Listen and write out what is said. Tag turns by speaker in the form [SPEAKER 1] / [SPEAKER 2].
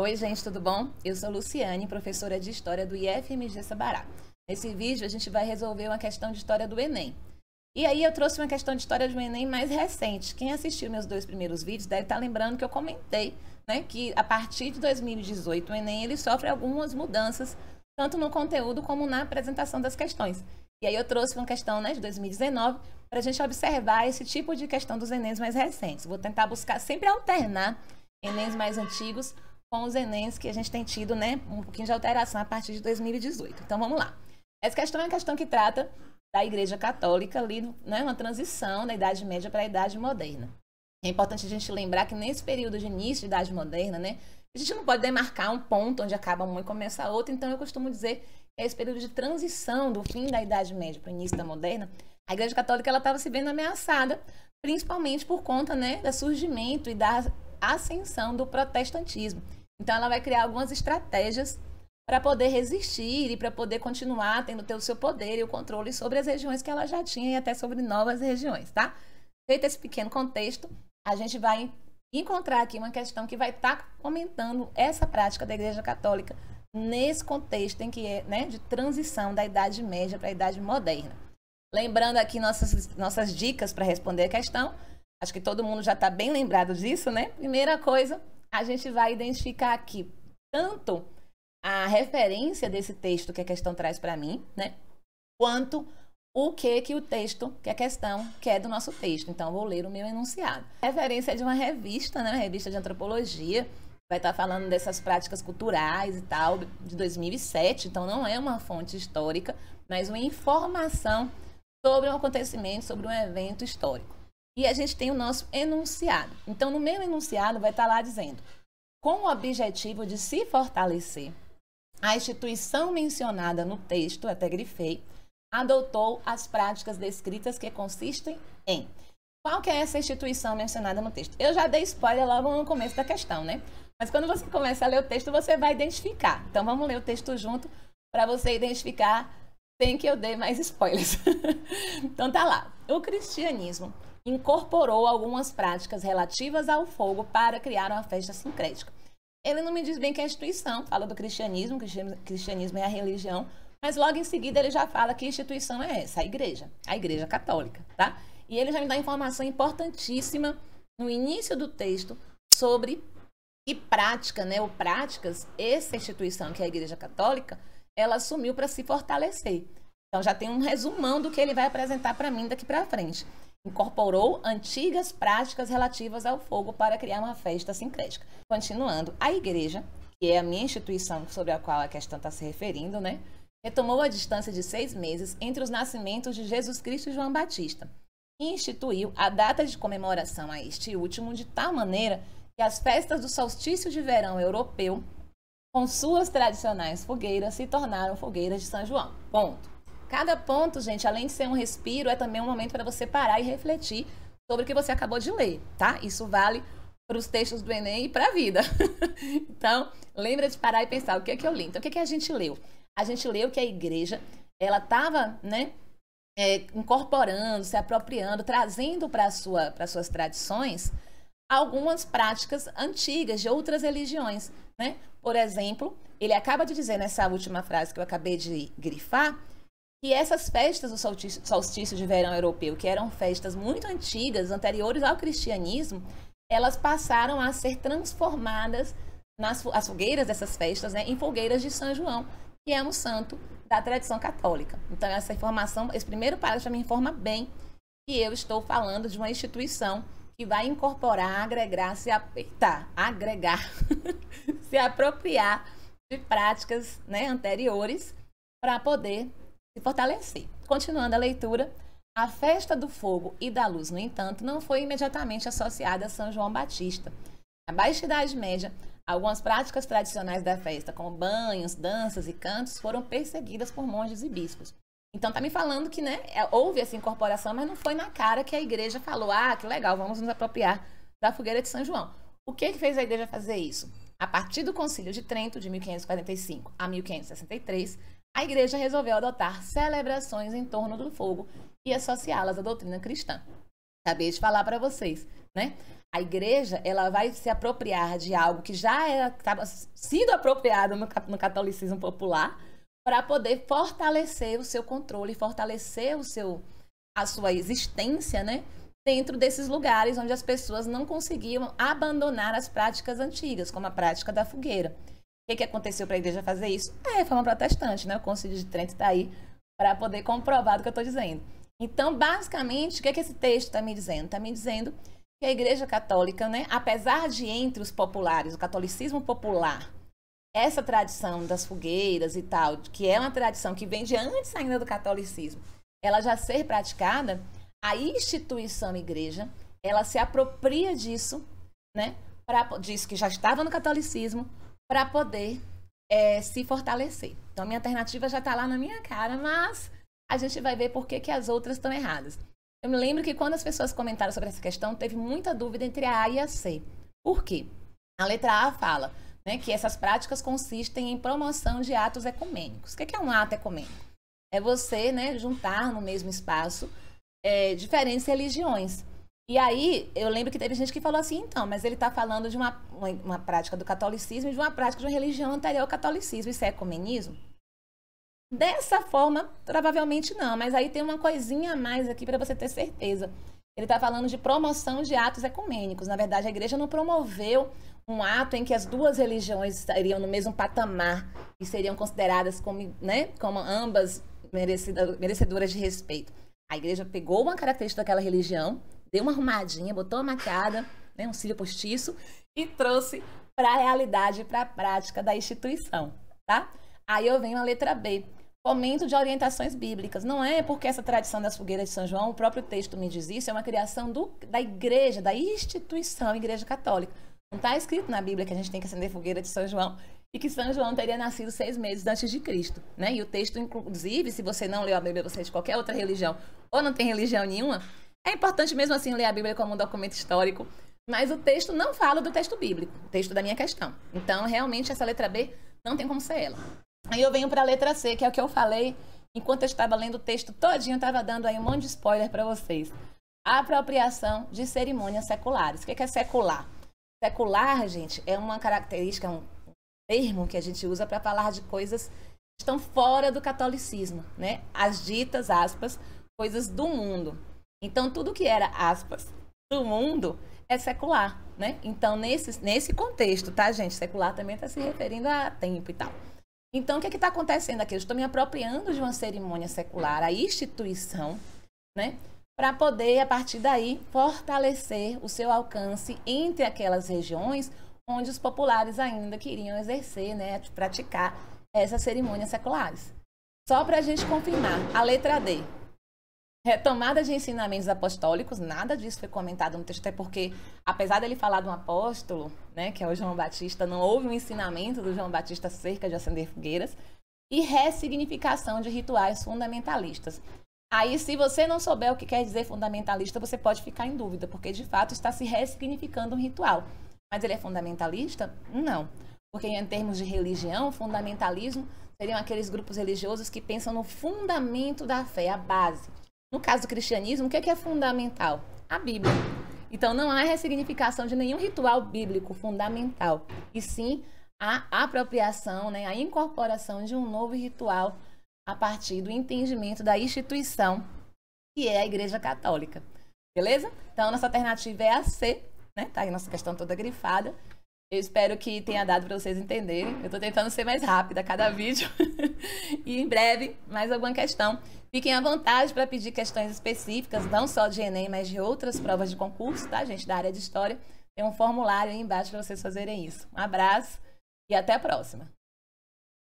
[SPEAKER 1] Oi, gente, tudo bom? Eu sou Luciane, professora de História do IFMG Sabará. Nesse vídeo, a gente vai resolver uma questão de História do Enem. E aí, eu trouxe uma questão de História do Enem mais recente. Quem assistiu meus dois primeiros vídeos deve estar lembrando que eu comentei, né, que a partir de 2018, o Enem ele sofre algumas mudanças, tanto no conteúdo como na apresentação das questões. E aí, eu trouxe uma questão, né, de 2019, para a gente observar esse tipo de questão dos Enems mais recentes. Vou tentar buscar sempre alternar Enems mais antigos com os Enems que a gente tem tido, né, um pouquinho de alteração a partir de 2018. Então, vamos lá. Essa questão é uma questão que trata da Igreja Católica ali, né, uma transição da Idade Média para a Idade Moderna. É importante a gente lembrar que nesse período de início de Idade Moderna, né, a gente não pode demarcar um ponto onde acaba uma e começa a outra, então eu costumo dizer que esse período de transição do fim da Idade Média para o início da Moderna, a Igreja Católica ela estava se vendo ameaçada, principalmente por conta, né, do surgimento e da ascensão do protestantismo. Então, ela vai criar algumas estratégias para poder resistir e para poder continuar tendo o seu poder e o controle sobre as regiões que ela já tinha e até sobre novas regiões, tá? Feito esse pequeno contexto, a gente vai encontrar aqui uma questão que vai estar comentando essa prática da Igreja Católica nesse contexto em que é, né, de transição da Idade Média para a Idade Moderna. Lembrando aqui nossas dicas para responder a questão, acho que todo mundo já está bem lembrado disso, né? Primeira coisa, a gente vai identificar aqui tanto a referência desse texto que a questão traz para mim, né? Quanto o que o texto, que a questão quer do nosso texto. Então, eu vou ler o meu enunciado. A referência é de uma revista, né? Uma revista de antropologia. Vai estar falando dessas práticas culturais e tal, de 2007. Então, não é uma fonte histórica, mas uma informação sobre um acontecimento, sobre um evento histórico. E a gente tem o nosso enunciado. Então, no meu enunciado vai estar lá dizendo: com o objetivo de se fortalecer, a instituição mencionada no texto, até grifei, adotou as práticas descritas que consistem em... Qual que é essa instituição mencionada no texto? Eu já dei spoiler logo no começo da questão, né? Mas quando você começa a ler o texto, você vai identificar. Então, vamos ler o texto junto para você identificar sem que eu dê mais spoilers. Então, tá lá. O cristianismo incorporou algumas práticas relativas ao fogo para criar uma festa sincrética. Ele não me diz bem que é a instituição, fala do cristianismo, cristianismo é a religião, mas logo em seguida ele já fala que instituição é essa, a Igreja Católica, tá? E ele já me dá informação importantíssima no início do texto sobre que prática, né, ou práticas, essa instituição que é a Igreja Católica, ela assumiu para se fortalecer. Então já tem um resumão do que ele vai apresentar para mim daqui para frente. Incorporou antigas práticas relativas ao fogo para criar uma festa sincrética. Continuando, a igreja, que é a minha instituição sobre a qual a questão está se referindo, né, retomou a distância de 6 meses entre os nascimentos de Jesus Cristo e João Batista e instituiu a data de comemoração a este último de tal maneira que as festas do solstício de verão europeu, com suas tradicionais fogueiras, se tornaram fogueiras de São João. Ponto. Cada ponto, gente, além de ser um respiro, é também um momento para você parar e refletir sobre o que você acabou de ler, tá? Isso vale para os textos do Enem e para a vida. Então, lembra de parar e pensar, o que é que eu li? Então, o que é que a gente leu? A gente leu que a igreja, ela estava, né, incorporando, se apropriando, trazendo para suas tradições algumas práticas antigas de outras religiões, né? Por exemplo, ele acaba de dizer nessa última frase que eu acabei de grifar, que essas festas do solstício de verão europeu, que eram festas muito antigas, anteriores ao cristianismo, elas passaram a ser transformadas, as fogueiras dessas festas, né, em fogueiras de São João, que é um santo da tradição católica. Então, essa informação, esse primeiro parágrafo me informa bem que eu estou falando de uma instituição que vai incorporar, agregar, se apropriar de práticas, né, anteriores para poder se fortalecer. Continuando a leitura, a festa do fogo e da luz, no entanto, não foi imediatamente associada a São João Batista. Na Baixa Idade Média, algumas práticas tradicionais da festa, como banhos, danças e cantos, foram perseguidas por monges e bispos. Então, tá me falando que, né, houve essa incorporação, mas não foi na cara que a igreja falou, ah, que legal, vamos nos apropriar da fogueira de São João. O que fez a igreja fazer isso? A partir do Concílio de Trento, de 1545 a 1563, a igreja resolveu adotar celebrações em torno do fogo e associá-las à doutrina cristã. Acabei de falar para vocês, né? A igreja, ela vai se apropriar de algo que já estava sido apropriado no catolicismo popular para poder fortalecer o seu controle, fortalecer a sua existência, né? Dentro desses lugares onde as pessoas não conseguiam abandonar as práticas antigas, como a prática da fogueira. O que aconteceu para a igreja fazer isso? É a reforma protestante, né? O Concílio de Trento está aí para poder comprovar do que eu estou dizendo. Então, basicamente, o que esse texto está me dizendo? Está me dizendo que a Igreja Católica, né, apesar de entre os populares, o catolicismo popular, essa tradição das fogueiras e tal, que é uma tradição que vem de antes ainda do catolicismo, ela já ser praticada, a instituição igreja, ela se apropria disso, né, disso que já estava no catolicismo, para poder se fortalecer. Então, minha alternativa já está lá na minha cara, mas a gente vai ver por que as outras estão erradas. Eu me lembro que quando as pessoas comentaram sobre essa questão, teve muita dúvida entre a A e a C. Por quê? A letra A fala, né, que essas práticas consistem em promoção de atos ecumênicos. O que é um ato ecumênico? É você, né, juntar no mesmo espaço diferentes religiões. E aí, eu lembro que teve gente que falou assim, então, mas ele está falando de uma prática do catolicismo e de uma prática de uma religião anterior ao catolicismo. Isso é ecumenismo? Dessa forma, provavelmente não, mas aí tem uma coisinha a mais aqui para você ter certeza. Ele está falando de promoção de atos ecumênicos. Na verdade, a igreja não promoveu um ato em que as duas religiões estariam no mesmo patamar e seriam consideradas como, né, como ambas merecedoras de respeito. A igreja pegou uma característica daquela religião, deu uma arrumadinha, botou uma maquiada, né, um cílio postiço e trouxe para a realidade, para a prática da instituição, tá? Aí eu venho a letra B. Fomento de orientações bíblicas. Não é porque essa tradição das fogueiras de São João, o próprio texto me diz isso, é uma criação da igreja, da instituição Igreja Católica. Não está escrito na Bíblia que a gente tem que acender fogueira de São João e que São João teria nascido 6 meses antes de Cristo, né? E o texto, inclusive, se você não leu a Bíblia, você é de qualquer outra religião ou não tem religião nenhuma, é importante mesmo assim ler a Bíblia como um documento histórico, mas o texto não fala do texto bíblico, o texto da minha questão. Então, realmente, essa letra B não tem como ser ela. Aí eu venho para a letra C, que é o que eu falei enquanto eu estava lendo o texto todinho, eu estava dando aí um monte de spoiler para vocês. A apropriação de cerimônias seculares. O que é secular? Secular, gente, é uma característica, um termo que a gente usa para falar de coisas que estão fora do catolicismo, né? As ditas, aspas, coisas do mundo. Então, tudo que era, aspas, do mundo é secular, né? Então, nesse contexto, tá, gente? Secular também está se referindo a tempo e tal. Então, o que está acontecendo aqui? Eu estou me apropriando de uma cerimônia secular, a instituição, né? Para poder, a partir daí, fortalecer o seu alcance entre aquelas regiões onde os populares ainda queriam exercer, né? Praticar essas cerimônias seculares. Só para a gente confirmar, a letra D. Retomada de ensinamentos apostólicos, nada disso foi comentado no texto, até porque, apesar dele falar de um apóstolo, né, que é o João Batista, não houve um ensinamento do João Batista acerca de acender fogueiras, e ressignificação de rituais fundamentalistas. Aí, se você não souber o que quer dizer fundamentalista, você pode ficar em dúvida, porque, de fato, está se ressignificando um ritual. Mas ele é fundamentalista? Não. Porque, em termos de religião, fundamentalismo seriam aqueles grupos religiosos que pensam no fundamento da fé, a base. No caso do cristianismo, o que é fundamental? A Bíblia. Então, não há ressignificação de nenhum ritual bíblico fundamental, e sim a apropriação, né, a incorporação de um novo ritual a partir do entendimento da instituição, que é a Igreja Católica. Beleza? Então, nossa alternativa é a C, né? Tá aí nossa questão toda grifada. Eu espero que tenha dado para vocês entenderem. Eu estou tentando ser mais rápida a cada vídeo. E em breve, mais alguma questão. Fiquem à vontade para pedir questões específicas, não só de Enem, mas de outras provas de concurso, tá, gente? Da área de História. Tem um formulário aí embaixo para vocês fazerem isso. Um abraço e até a próxima.